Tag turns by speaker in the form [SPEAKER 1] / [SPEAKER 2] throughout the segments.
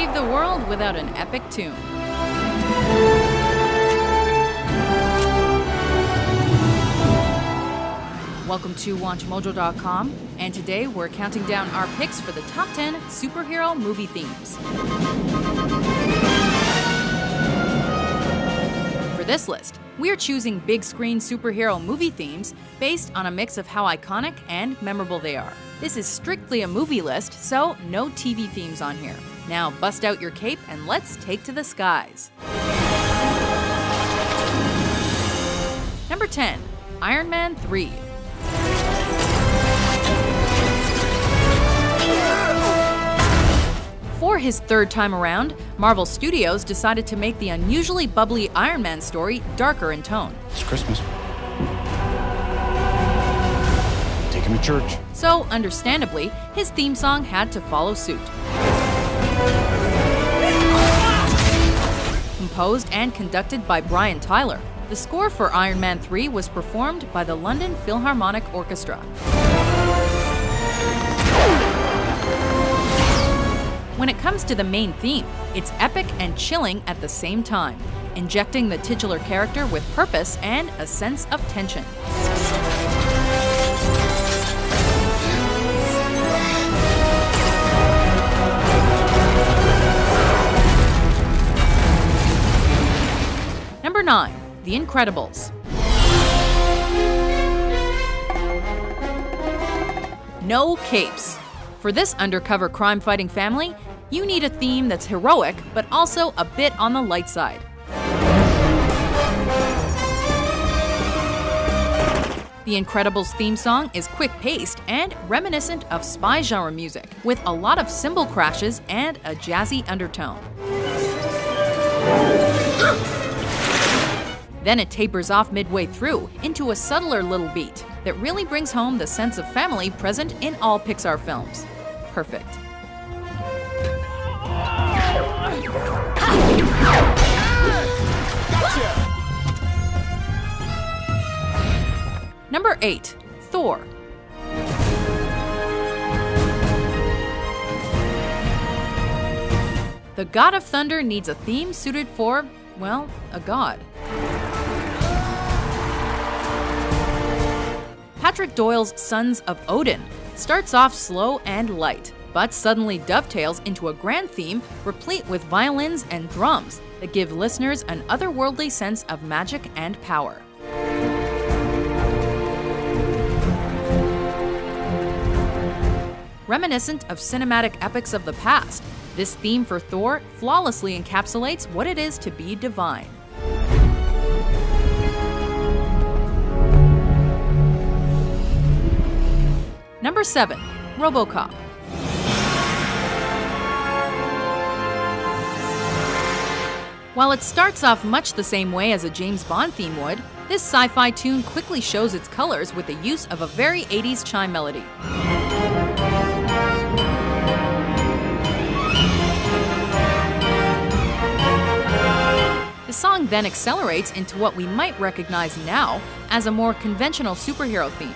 [SPEAKER 1] save the world without an epic tune. Welcome to WatchMojo.com, and today we're counting down our picks for the top 10 superhero movie themes. For this list, we are choosing big screen superhero movie themes based on a mix of how iconic and memorable they are. This is strictly a movie list, so no TV themes on here. Now bust out your cape and let's take to the skies. Number 10, Iron Man 3. For his third time around, Marvel Studios decided to make the unusually bubbly Iron Man story darker in tone.
[SPEAKER 2] It's Christmas. Take him to church.
[SPEAKER 1] So, understandably, his theme song had to follow suit. Composed and conducted by Brian Tyler, the score for Iron Man 3 was performed by the London Philharmonic Orchestra. When it comes to the main theme, it's epic and chilling at the same time, injecting the titular character with purpose and a sense of tension. Number 9, The Incredibles. No capes. For this undercover crime-fighting family, you need a theme that's heroic, but also a bit on the light side. The Incredibles theme song is quick-paced and reminiscent of spy genre music, with a lot of cymbal crashes and a jazzy undertone. Then it tapers off midway through into a subtler little beat that really brings home the sense of family present in all Pixar films. Perfect. Number 8, Thor. The God of Thunder needs a theme suited for, well, a god. Patrick Doyle's Sons of Odin starts off slow and light, but suddenly dovetails into a grand theme replete with violins and drums that give listeners an otherworldly sense of magic and power. Reminiscent of cinematic epics of the past, this theme for Thor flawlessly encapsulates what it is to be divine. Number 7, RoboCop. While it starts off much the same way as a James Bond theme would, this sci-fi tune quickly shows its colors with the use of a very 80s chime melody. The song then accelerates into what we might recognize now as a more conventional superhero theme.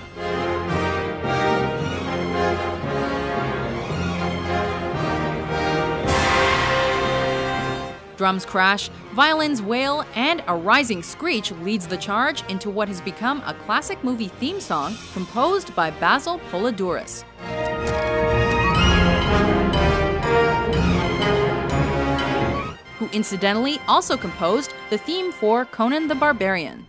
[SPEAKER 1] Drums crash, violins wail, and a rising screech leads the charge into what has become a classic movie theme song composed by Basil Poledouris. Who incidentally also composed the theme for Conan the Barbarian.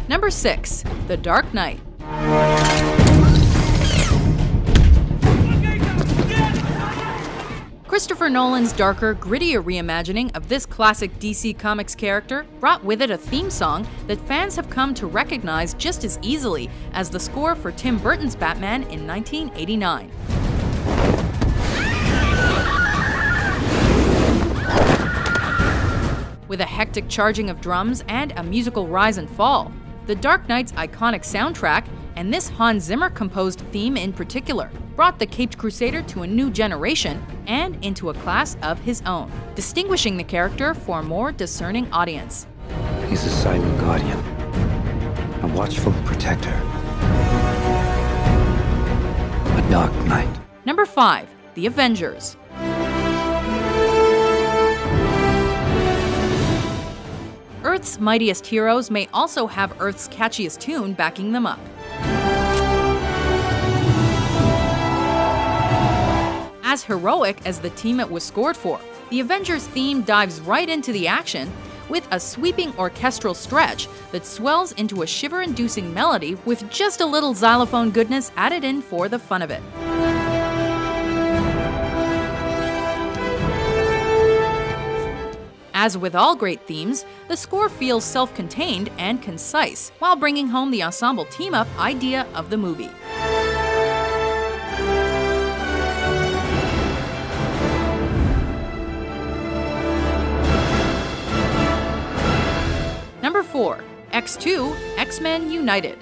[SPEAKER 1] Number 6, The Dark Knight. Christopher Nolan's darker, grittier reimagining of this classic DC Comics character brought with it a theme song that fans have come to recognize just as easily as the score for Tim Burton's Batman in 1989. With a hectic charging of drums and a musical rise and fall, The Dark Knight's iconic soundtrack, and this Hans Zimmer-composed theme in particular, brought the Caped Crusader to a new generation and into a class of his own, distinguishing the character for a more discerning audience.
[SPEAKER 3] He's a silent guardian, a watchful protector. Dark Knight.
[SPEAKER 1] Number 5. The Avengers. Earth's mightiest heroes may also have Earth's catchiest tune backing them up. As heroic as the team it was scored for, the Avengers theme dives right into the action with a sweeping orchestral stretch that swells into a shiver-inducing melody with just a little xylophone goodness added in for the fun of it. As with all great themes, the score feels self-contained and concise, while bringing home the ensemble team-up idea of the movie. Number 4. X2, X-Men United.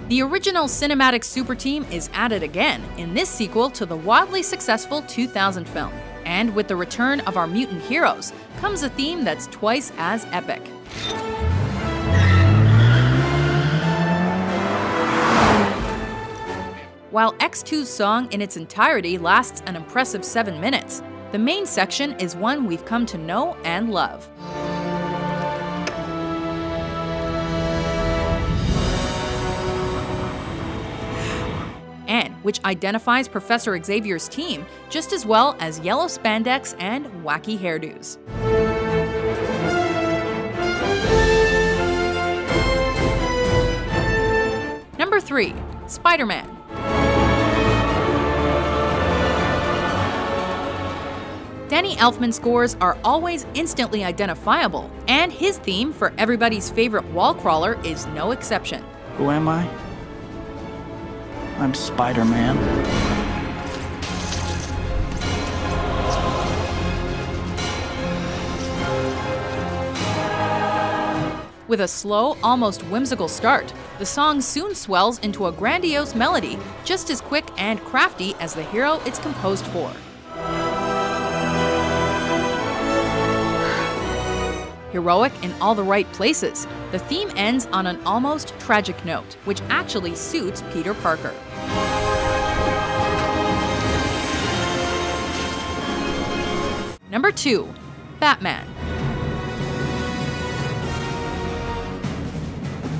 [SPEAKER 1] The original cinematic super team is at it again in this sequel to the wildly successful 2000 film. And with the return of our mutant heroes comes a theme that's twice as epic. While X2's song in its entirety lasts an impressive 7 minutes, the main section is one we've come to know and love. And which identifies Professor Xavier's team just as well as yellow spandex and wacky hairdos. Number 3. Spider-Man. Danny Elfman's scores are always instantly identifiable, and his theme for everybody's favorite wall crawler is no exception.
[SPEAKER 4] Who am I? I'm Spider-Man.
[SPEAKER 1] With a slow, almost whimsical start, the song soon swells into a grandiose melody just as quick and crafty as the hero it's composed for. Heroic in all the right places, the theme ends on an almost tragic note, which actually suits Peter Parker. Number 2. Batman.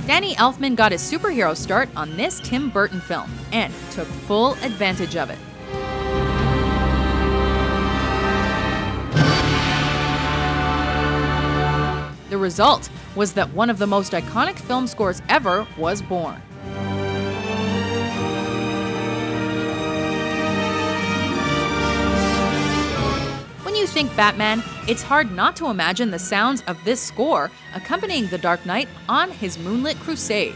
[SPEAKER 1] Danny Elfman got his superhero start on this Tim Burton film and took full advantage of it. The result was that one of the most iconic film scores ever was born. When you think Batman, it's hard not to imagine the sounds of this score accompanying the Dark Knight on his moonlit crusade.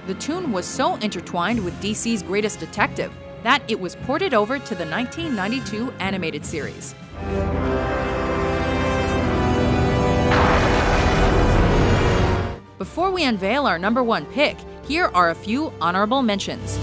[SPEAKER 1] The tune was so intertwined with DC's Greatest Detective that it was ported over to the 1992 animated series. Before we unveil our number 1 pick, here are a few honorable mentions.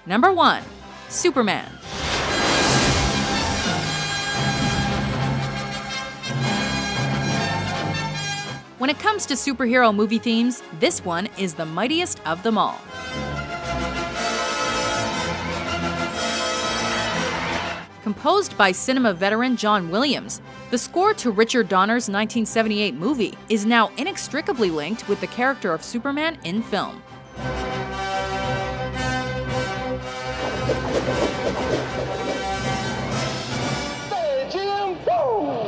[SPEAKER 1] Number 1. Superman. When it comes to superhero movie themes, this one is the mightiest of them all. Composed by cinema veteran John Williams, the score to Richard Donner's 1978 movie is now inextricably linked with the character of Superman in film.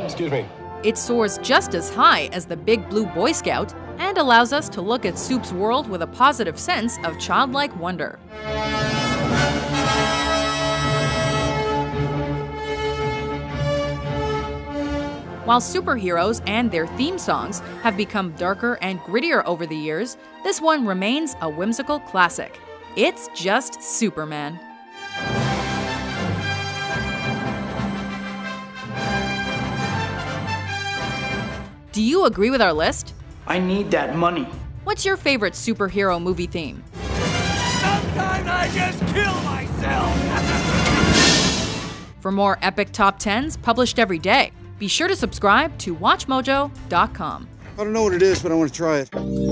[SPEAKER 2] Excuse me.
[SPEAKER 1] It soars just as high as the Big Blue Boy Scout and allows us to look at Soup's world with a positive sense of childlike wonder. While superheroes and their theme songs have become darker and grittier over the years, this one remains a whimsical classic. It's just Superman. Do you agree with our list?
[SPEAKER 4] I need that money.
[SPEAKER 1] What's your favorite superhero movie theme?
[SPEAKER 3] Sometimes I just kill myself!
[SPEAKER 1] For more epic top 10s published every day, be sure to subscribe to WatchMojo.com.
[SPEAKER 2] I don't know what it is, but I want to try it.